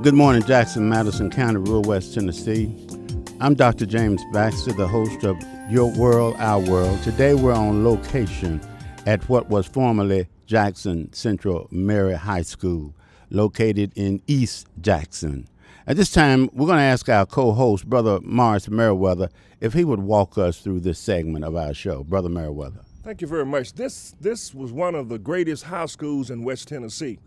Good morning, Jackson, Madison County, rural West Tennessee. I'm Dr. James Baxter, the host of Your World, Our World. Today we're on location at what was formerly Jackson Central Mary High School, located in East Jackson. At this time, we're going to ask our co-host, Brother Morris Merriweather, if he would walk us through this segment of our show. Brother Merriweather. Thank you very much. This was one of the greatest high schools in West Tennessee.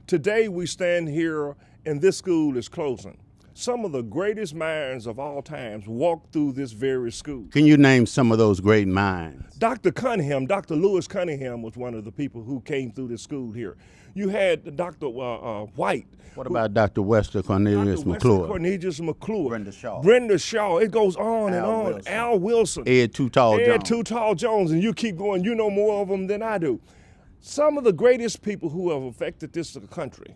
Today we stand here and this school is closing. Some of the greatest minds of all times walked through this very school. Can you name some of those great minds? Dr. Cunningham, Dr. Lewis Cunningham was one of the people who came through this school here. You had Dr. White. What about Dr. Wester Cornelius McClure? Cornelius McClure. Brenda Shaw. It goes on and on. Wilson. Al Wilson. Ed Too Tall Jones. And you keep going. You know more of them than I do. Some of the greatest people who have affected this country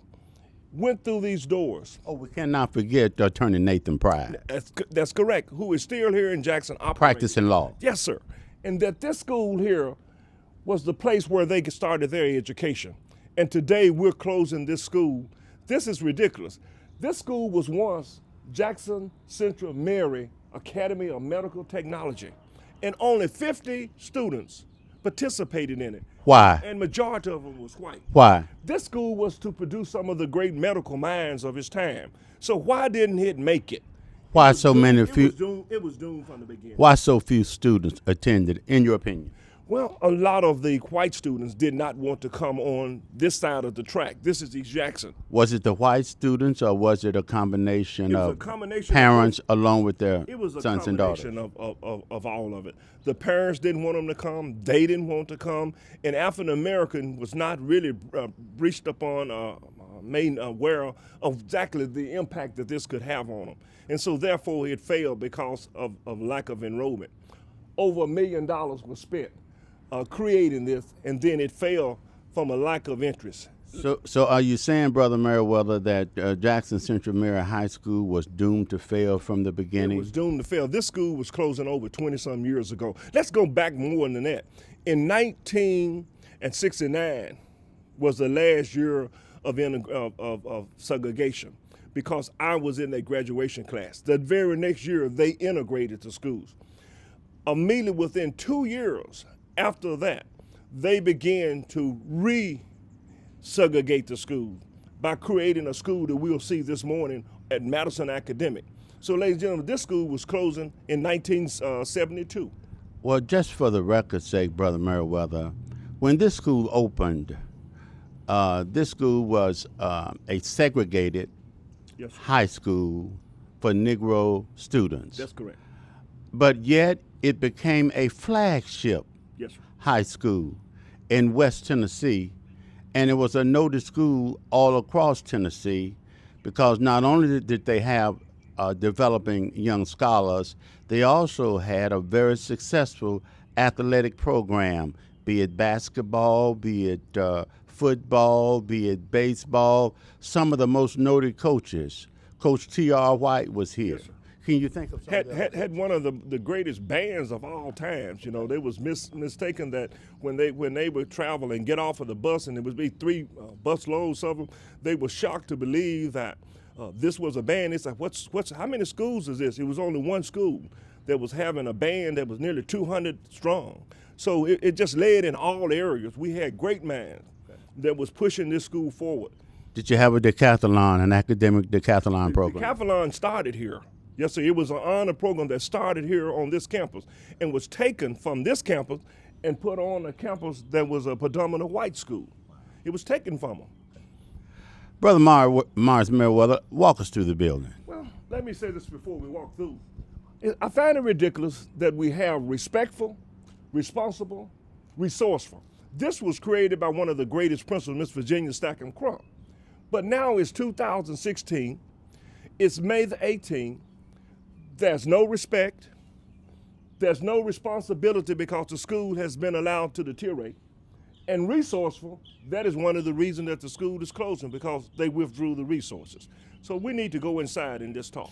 went through these doors. Oh, we cannot forget Attorney Nathan Pride. That's correct, who is still here in Jackson operating. Practicing law. Yes, sir. And that this school here was the place where they started their education. And today we're closing this school. This is ridiculous. This school was once Jackson Central Mary Academy of Medical Technology. And only 50 students participated in it. Why? And majority of them was white. Why? This school was to produce some of the great medical minds of its time. So why didn't it make it? Why so many It was doomed from the beginning. Why so few students attended, in your opinion? Well, a lot of the white students did not want to come on this side of the track. This is East Jackson. Was it the white students, or was it a combination of combination parents along with their It was a sons and daughters? combination of all of it. The parents didn't want them to come. They didn't want to come. And African American was not really reached upon, made aware of exactly the impact that this could have on them. And so therefore it failed because of lack of enrollment. Over $1 million was spent creating this, and then it failed from a lack of interest. So are you saying, Brother Merriweather, that Jackson Central Mary High School was doomed to fail from the beginning? It was doomed to fail. This school was closing over 20-some years ago. Let's go back more than that. In 1969 was the last year of segregation, because I was in their graduation class. The very next year, they integrated the schools. Immediately within 2 years after that, they began to segregate the school by creating a school that we'll see this morning at Madison Academic. So, ladies and gentlemen, this school was closing in 1972. Well, just for the record's sake, Brother Merriweather, when this school opened, this school was a segregated high school for Negro students. That's correct. But yet it became a flagship high school in West Tennessee, and it was a noted school all across Tennessee, because not only did they have developing young scholars, they also had a very successful athletic program, be it basketball, be it football, be it baseball. Some of the most noted coaches. Coach T.R. White was here. Yes, sir. Can you think of something? Had one of the greatest bands of all times. You know, they was mistaken that when they would travel and get off of the bus, and there would be 3 bus loads of them, they were shocked to believe that this was a band. It's like, how many schools is this? It was only one school that was having a band that was nearly 200 strong. So it just led in all areas. We had great minds that was pushing this school forward. Did you have a decathlon, an academic decathlon program? Decathlon started here. Yes, sir. It was an honor program that started here on this campus and was taken from this campus and put on a campus that was a predominant white school. It was taken from them. Brother Morris Merriweather, walk us through the building. Well, let me say this before we walk through. I find it ridiculous that we have respectful, responsible, resourceful. This was created by one of the greatest principals, Miss Virginia Stackham Crump. But now it's 2016. It's May the 18th. There's no respect. There's no responsibility because the school has been allowed to deteriorate. And resourceful, that is one of the reasons that the school is closing, because they withdrew the resources. So we need to go inside and just talk.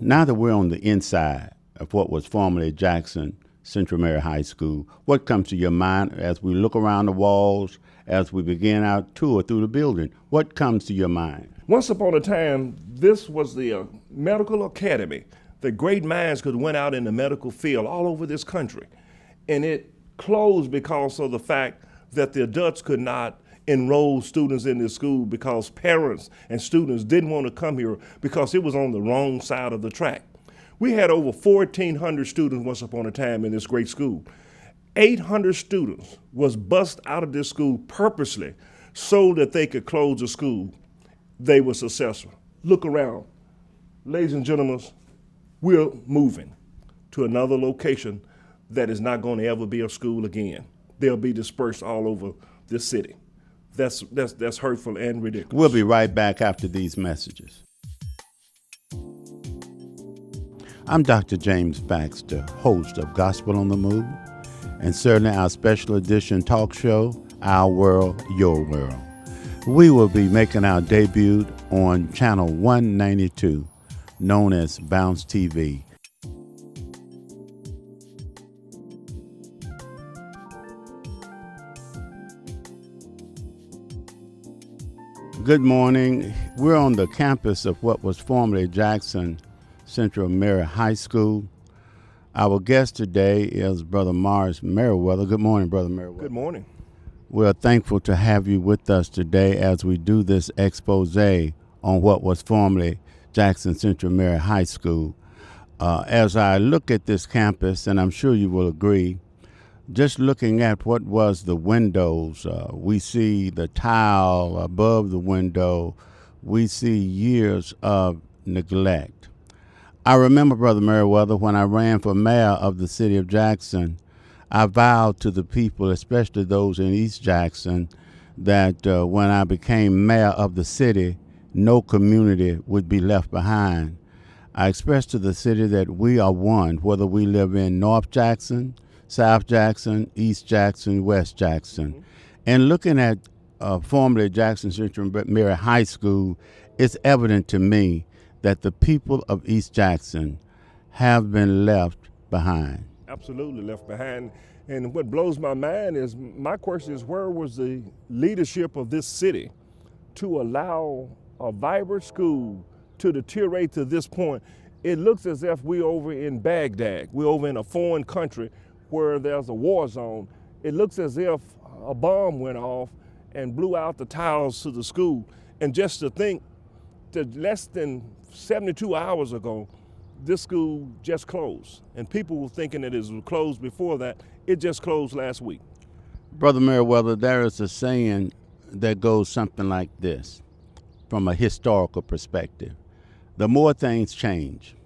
Now that we're on the inside of what was formerly Jackson Central Mary High School. What comes to your mind as we look around the walls, as we begin our tour through the building? What comes to your mind? Once upon a time, this was the medical academy. The great minds could went out in the medical field all over this country. And it closed because of the fact that the adults could not enroll students in this school because parents and students didn't want to come here because it was on the wrong side of the track. We had over 1,400 students once upon a time in this great school. 800 students was bussed out of this school purposely so that they could close the school. They were successful. Look around. Ladies and gentlemen, we're moving to another location that is not going to ever be a school again. They'll be dispersed all over this city. That's hurtful and ridiculous. We'll be right back after these messages. I'm Dr. James Baxter, host of Gospel on the Move, and certainly our special edition talk show, Our World, Your World. We will be making our debut on Channel 192, known as Bounce TV. Good morning. We're on the campus of what was formerly Jackson Central Mary High School. Our guest today is Brother Morris Merriweather. Good morning, Brother Merriweather. Good morning. We're thankful to have you with us today as we do this expose on what was formerly Jackson Central Mary High School. As I look at this campus, and I'm sure you will agree, just looking at what was the windows, we see the tile above the window. We see years of neglect. I remember, Brother Merriweather, when I ran for mayor of the city of Jackson, I vowed to the people, especially those in East Jackson, that when I became mayor of the city, no community would be left behind. I expressed to the city that we are one, whether we live in North Jackson, South Jackson, East Jackson, West Jackson. And looking at formerly Jackson Central Mary High School, it's evident to me that the people of East Jackson have been left behind. Absolutely left behind. And what blows my mind is, my question is, where was the leadership of this city to allow a vibrant school to deteriorate to this point? It looks as if we're over in Baghdad. We're over in a foreign country where there's a war zone. It looks as if a bomb went off and blew out the tiles to the school. And just to think that less than 72 hours ago, this school just closed. And people were thinking that it was closed before that. It just closed last week. Brother Merriweather, there is a saying that goes something like this from a historical perspective. The more things change,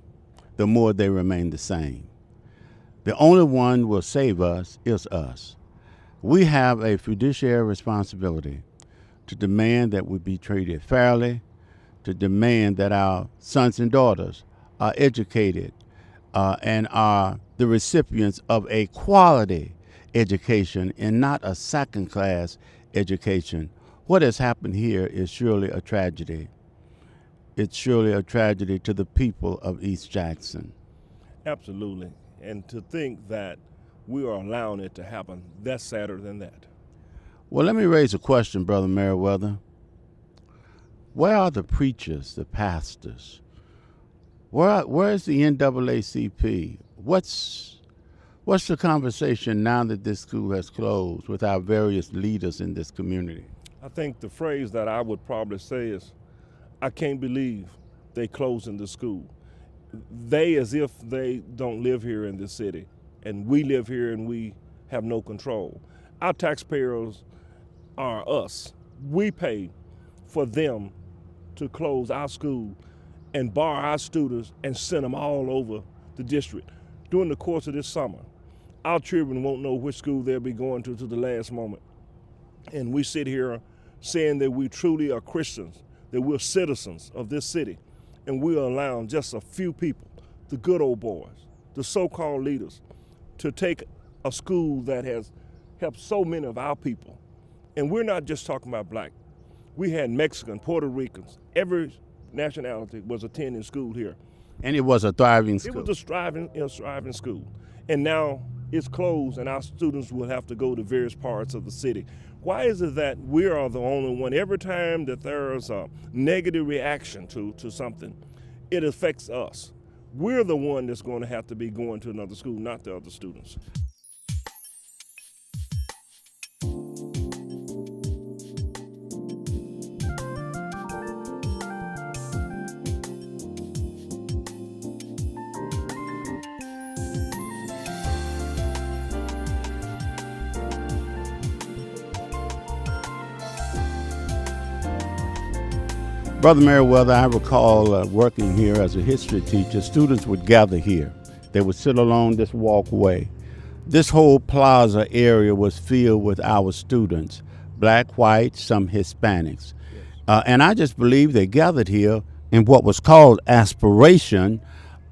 the more they remain the same. The only one who will save us is us. We have a fiduciary responsibility to demand that we be treated fairly, to demand that our sons and daughters are educated and are the recipients of a quality education and not a second-class education. What has happened here is surely a tragedy. It's surely a tragedy to the people of East Jackson. Absolutely. And to think that we are allowing it to happen, that's sadder than that. Well, let me raise a question, Brother Merriweather. Where are the preachers, the pastors? Where is the NAACP? What's the conversation now that this school has closed with our various leaders in this community? I think the phrase that I would probably say is, I can't believe they closing the school. They, as if they don't live here in this city, and we live here and we have no control. Our taxpayers are us. We pay for them to close our school and bar our students and send them all over the district. During the course of this summer, our children won't know which school they'll be going to the last moment. And we sit here saying that we truly are Christians, that we're citizens of this city, and we're allowing just a few people, the good old boys, the so-called leaders, to take a school that has helped so many of our people. And we're not just talking about black. We had Mexican, Puerto Ricans, every nationality was attending school here. And it was a thriving school. It was a thriving school. And now it's closed and our students will have to go to various parts of the city. Why is it that we are the only one? Every time that there's a negative reaction to something, it affects us. We're the one that's going to have to be going to another school, not the other students. Brother Meriwether, I recall working here as a history teacher. Students would gather here. They would sit along this walkway. This whole plaza area was filled with our students, black, white, some Hispanics. And I just believe they gathered here in what was called aspiration,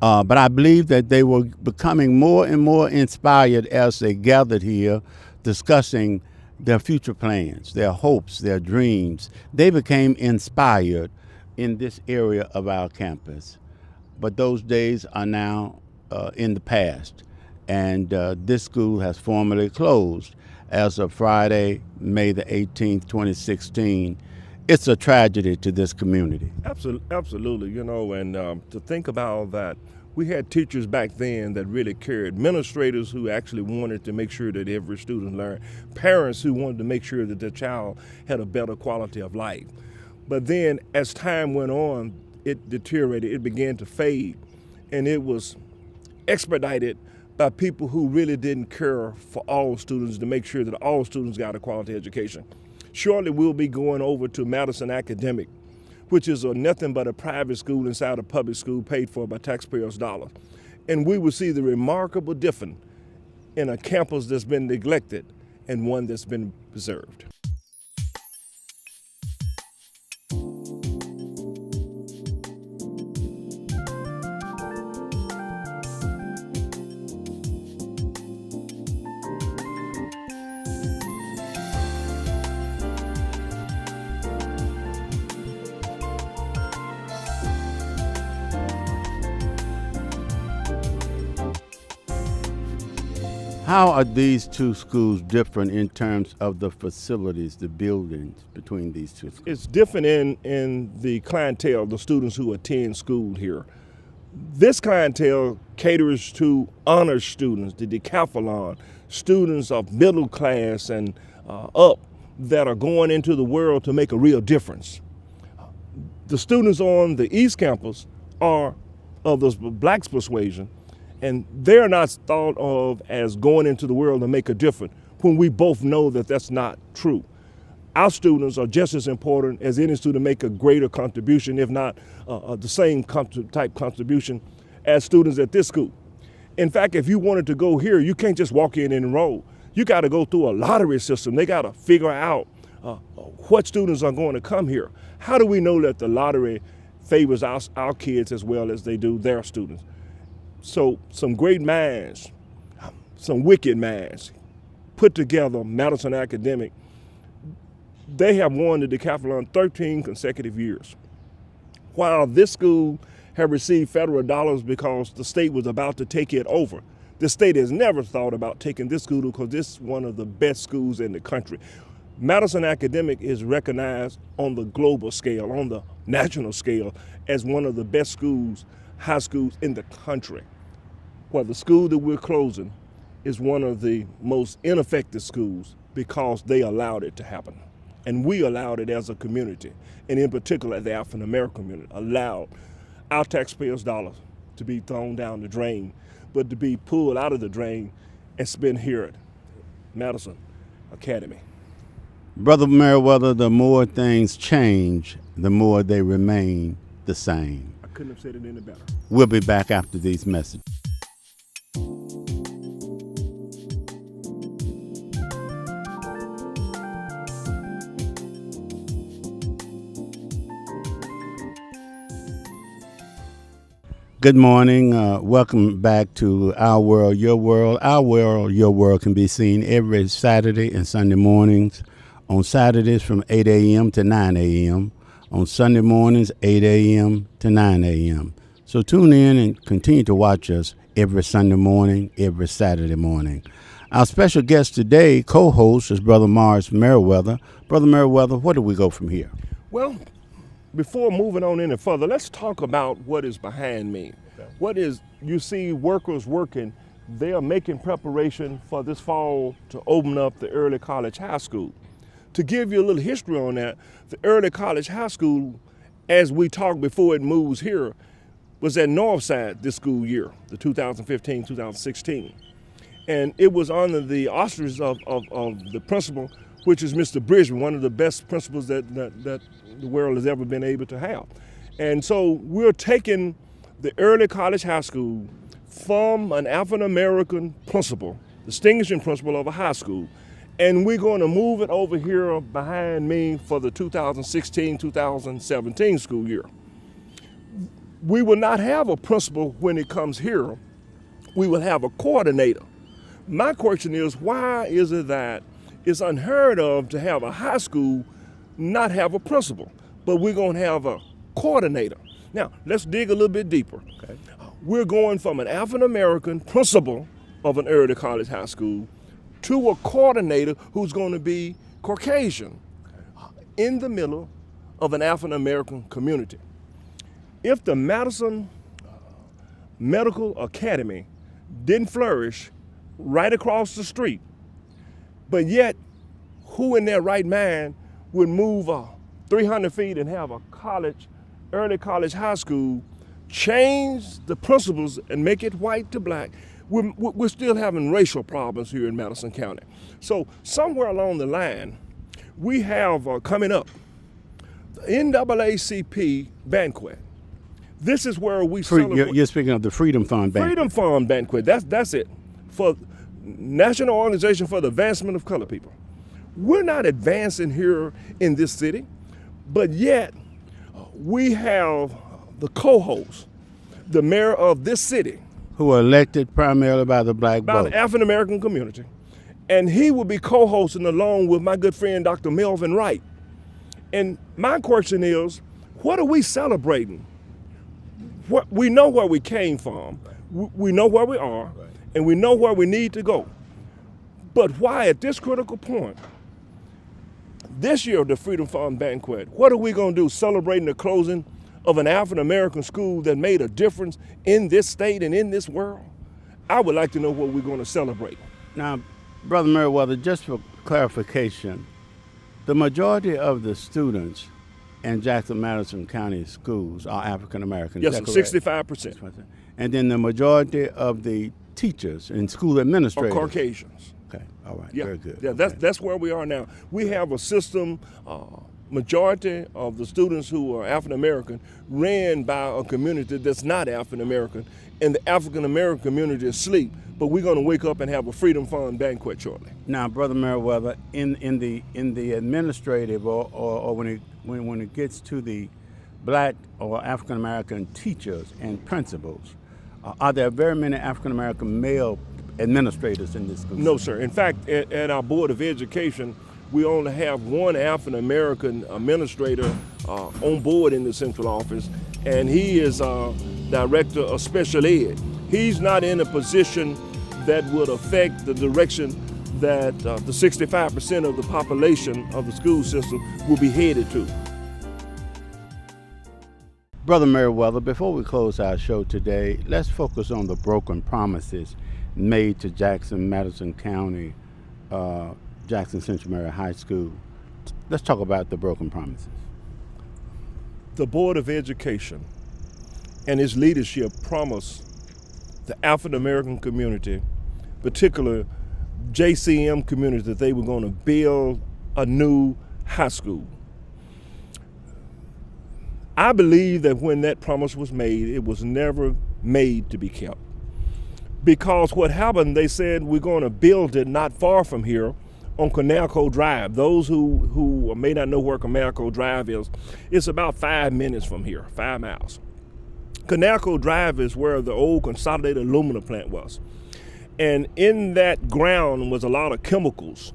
but I believe that they were becoming more and more inspired as they gathered here discussing their future plans, their hopes, their dreams. They became inspired in this area of our campus. But those days are now in the past, and this school has formally closed as of Friday, May the 18th, 2016. It's a tragedy to this community. Absolutely, you know, and to think about that, we had teachers back then that really cared, administrators who actually wanted to make sure that every student learned, parents who wanted to make sure that their child had a better quality of life. But then as time went on, it deteriorated, it began to fade, and it was expedited by people who really didn't care for all students to make sure that all students got a quality education. Shortly, we'll be going over to Madison Academic, which is nothing but a private school inside a public school paid for by taxpayers' dollars. And we will see the remarkable difference in a campus that's been neglected and one that's been preserved. How are these two schools different in terms of the facilities, the buildings between these two schools? It's different in the clientele, the students who attend school here. This clientele caters to honor students, the decathlon, students of middle class and up that are going into the world to make a real difference. The students on the East Campus are of the Blacks persuasion, and they're not thought of as going into the world to make a difference when we both know that that's not true. Our students are just as important as any student make a greater contribution, if not the same type contribution as students at this school. In fact, if you wanted to go here, you can't just walk in and enroll. You got to go through a lottery system. They got to figure out what students are going to come here. How do we know that the lottery favors our kids as well as they do their students? So some great minds, some wicked minds, put together Madison Academic. They have won the decathlon 13 consecutive years. While this school have received federal dollars because the state was about to take it over, the state has never thought about taking this school because this is one of the best schools in the country. Madison Academic is recognized on the global scale, on the national scale, as one of the best schools, high schools in the country. Well, the school that we're closing is one of the most ineffective schools because they allowed it to happen. And we allowed it as a community, and in particular the African American community, allowed our taxpayers' dollars to be thrown down the drain, but to be pulled out of the drain and spent here at Madison Academy. Brother Meriwether, the more things change, the more they remain the same. I couldn't have said it any better. We'll be back after these messages. Good morning. Welcome back to Our World, Your World. Our World, Your World can be seen every Saturday and Sunday mornings. On Saturdays from 8 a.m. to 9 a.m. On Sunday mornings, 8 a.m. to 9 a.m. So tune in and continue to watch us every Sunday morning, every Saturday morning. Our special guest today, co-host, is Brother Morris Merriweather. Brother Merriweather, where do we go from here? Well, before moving on any further, let's talk about what is behind me. Okay. What is, you see workers working, they are making preparation for this fall to open up the Early College High School. To give you a little history on that, the Early College High School, as we talked before it moves here, was at Northside this school year, the 2015-2016. And it was under the auspices of the principal, which is Mr. Bridgman, one of the best principals that the world has ever been able to have. And so we're taking the Early College High School from an African-American principal, distinguishing principal of a high school, and we're going to move it over here behind me for the 2016-2017 school year. We will not have a principal when it comes here. We will have a coordinator. My question is, why is it that it's unheard of to have a high school not have a principal, but we're going to have a coordinator? Now, let's dig a little bit deeper. Okay. We're going from an African-American principal of an early college high school to a coordinator who's going to be Caucasian in the middle of an African-American community. If the Madison Medical Academy didn't flourish right across the street, but yet who in their right mind would move 300 feet and have a college, early college high school, change the principles and make it white to black? We're still having racial problems here in Madison County. So somewhere along the line, we have coming up the NAACP banquet. This is where we celebrate. You're speaking of the Freedom Fund banquet. Freedom Fund banquet, that's it. For National Organization for the Advancement of Colored People. We're not advancing here in this city, but yet we have the co-host, the mayor of this city, who are elected primarily by the black by vote. the African-American community. And he will be co-hosting along with my good friend, Dr. Melvin Wright. And my question is, what are we celebrating? We know where we came from, we know where we are, and we know where we need to go. But why at this critical point, this year of the Freedom Fund banquet, what are we gonna do celebrating the closing of an African-American school that made a difference in this state and in this world? I would like to know what we're going to celebrate. Now, Brother Merriweather, just for clarification, the majority of the students in Jackson-Madison County schools are African-American. Yes, 65%. And then the majority of the teachers and school administrators are Caucasians. Okay, all right, yeah. Very good. Yeah, okay. That's where we are now. We have a system, majority of the students who are African-American ran by a community that's not African-American, and the African-American community is asleep, but we're going to wake up and have a Freedom Fund banquet shortly. Now, Brother Merriweather, in the administrative or when it gets to the black or African-American teachers and principals, are there very many African-American male administrators in this school? No, sir. In fact, at our Board of Education, we only have one African-American administrator on board in the central office, and he is director of special ed. He's not in a position that would affect the direction that the 65% of the population of the school system will be headed to. Brother Merriweather, before we close our show today, let's focus on the broken promises made to Jackson-Madison County, Jackson Central Mary High School. Let's talk about the broken promises. The Board of Education and its leadership promised the African-American community, particularly JCM community, that they were going to build a new high school. I believe that when that promise was made, it was never made to be kept. Because what happened, they said, we're going to build it not far from here on Canalco Drive. Those who may not know where Canalco Drive is, it's about 5 minutes from here, 5 miles. Canalco Drive is where the old Consolidated Aluminum plant was. And in that ground was a lot of chemicals.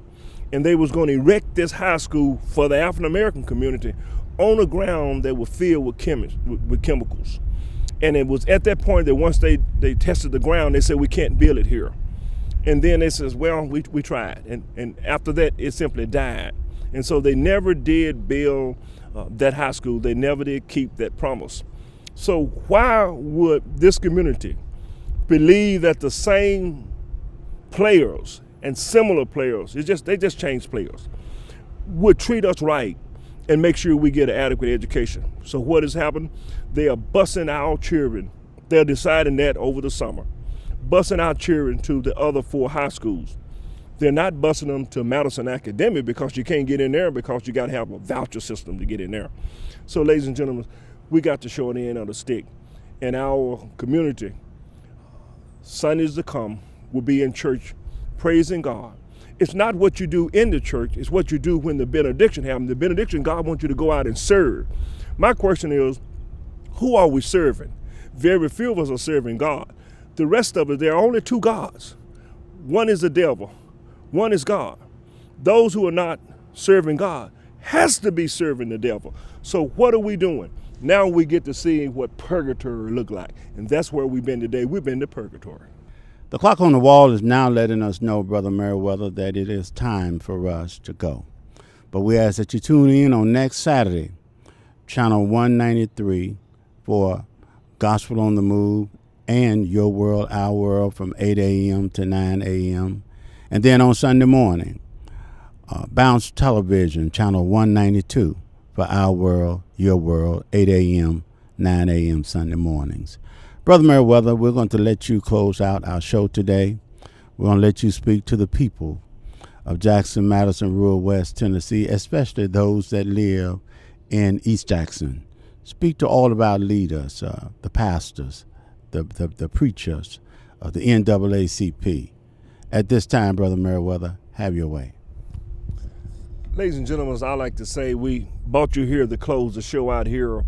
And they was going to erect this high school for the African American community on a ground that was filled with chemicals. And it was at that point that once they tested the ground, they said, we can't build it here. And then they says, well, we tried. And after that, it simply died. And so they never did build that high school. They never did keep that promise. So why would this community believe that the same players and similar players, they just changed players, would treat us right and make sure we get an adequate education? So what has happened? They are busing our children. They're deciding that over the summer, busing our children to the other 4 high schools. They're not busing them to Madison Academic because you can't get in there because you got to have a voucher system to get in there. So ladies and gentlemen, we got the short end of the stick. And our community, Sundays to come, will be in church praising God. It's not what you do in the church, it's what you do when the benediction happens. The benediction, God wants you to go out and serve. My question is, who are we serving? Very few of us are serving God. The rest of us, there are only 2 gods. One is the devil, one is God. Those who are not serving God has to be serving the devil. So what are we doing? Now we get to see what purgatory look like. And that's where we've been today. We've been to purgatory. The clock on the wall is now letting us know, Brother Meriwether, that it is time for us to go. But we ask that you tune in on next Saturday, channel 193, for Gospel on the Move and Your World, Our World from 8 a.m. to 9 a.m. And then on Sunday morning, Bounce Television, channel 192, for Our World, Your World, 8 a.m., 9 a.m. Sunday mornings. Brother Meriwether, we're going to let you close out our show today. We're going to let you speak to the people of Jackson, Madison, rural West Tennessee, especially those that live in East Jackson. Speak to all of our leaders, the pastors, the preachers of the NAACP. At this time, Brother Meriwether, have your way. Ladies and gentlemen, as I like to say, we brought you here to close the show out here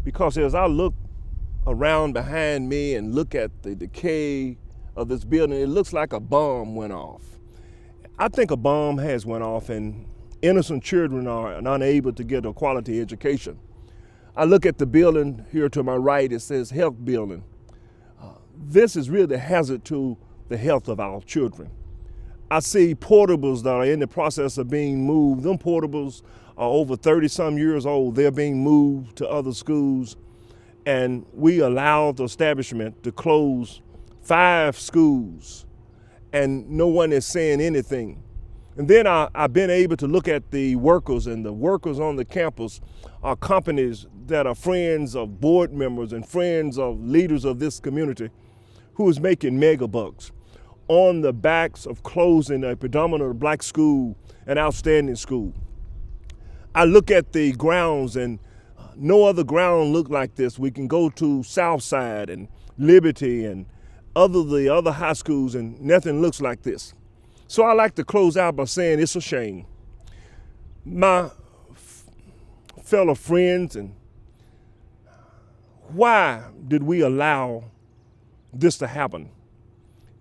because as I look around behind me and look at the decay of this building, it looks like a bomb went off. I think a bomb has went off and innocent children are unable to get a quality education. I look at the building here to my right, it says health building. This is really a hazard to the health of our children. I see portables that are in the process of being moved. Them portables are over 30-some years old. They're being moved to other schools. And we allowed the establishment to close 5 schools, and no one is saying anything. And then I've been able to look at the workers, and the workers on the campus are companies that are friends of board members and friends of leaders of this community who is making mega bucks on the backs of closing a predominantly black school, an outstanding school. I look at the grounds and no other ground look like this. We can go to Southside and Liberty and the other high schools and nothing looks like this. So I like to close out by saying it's a shame. My fellow friends, and why did we allow this to happen?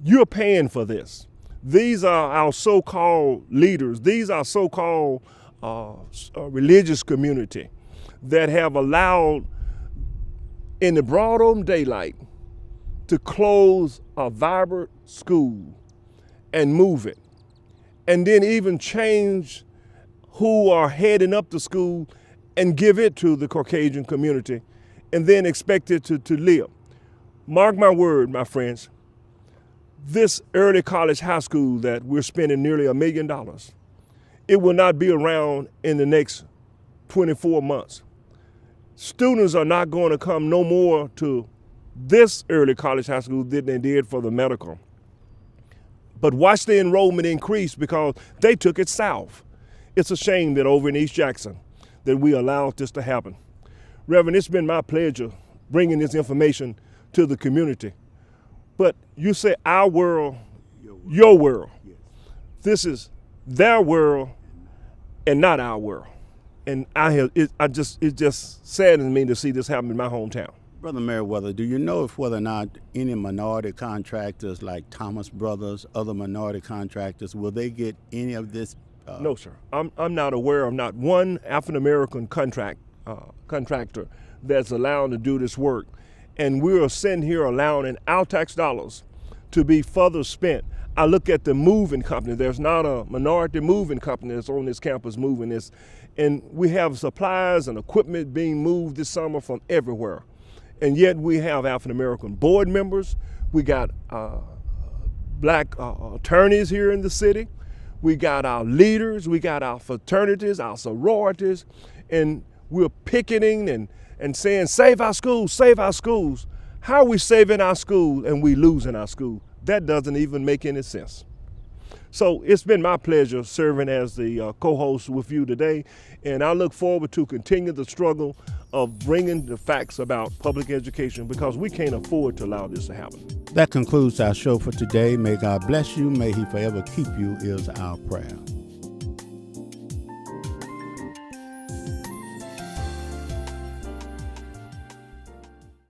You're paying for this. These are our so-called leaders. These are so-called religious community that have allowed in the broad open daylight to close a vibrant school and move it, and then even change who are heading up the school and give it to the Caucasian community and then expect it to live. Mark my word, my friends, this early college high school that we're spending nearly $1 million, it will not be around in the next 24 months. Students are not going to come no more to this early college high school than they did for the medical. But watch the enrollment increase because they took it south. It's a shame that over in East Jackson that we allowed this to happen. Reverend, it's been my pleasure bringing this information to the community. But you say our world, your world. This is their world and not our world. And it just saddens me to see this happen in my hometown. Brother Meriwether, do you know whether or not any minority contractors like Thomas Brothers, other minority contractors, will they get any of this? No, sir. I'm not aware of not one African-American contractor that's allowed to do this work. and we are sitting here allowing our tax dollars to be further spent. I look at the moving company. There's not a minority moving company that's on this campus moving this. And we have supplies and equipment being moved this summer from everywhere. And yet we have African-American board members. We got black attorneys here in the city. We got our leaders. We got our fraternities, our sororities. And we're picketing and saying, save our schools, save our schools. How are we saving our school and we losing our school? That doesn't even make any sense. So it's been my pleasure serving as the co-host with you today, and I look forward to continue the struggle of bringing the facts about public education, because we can't afford to allow this to happen. That concludes our show for today. May God bless you. May he forever keep you is our prayer.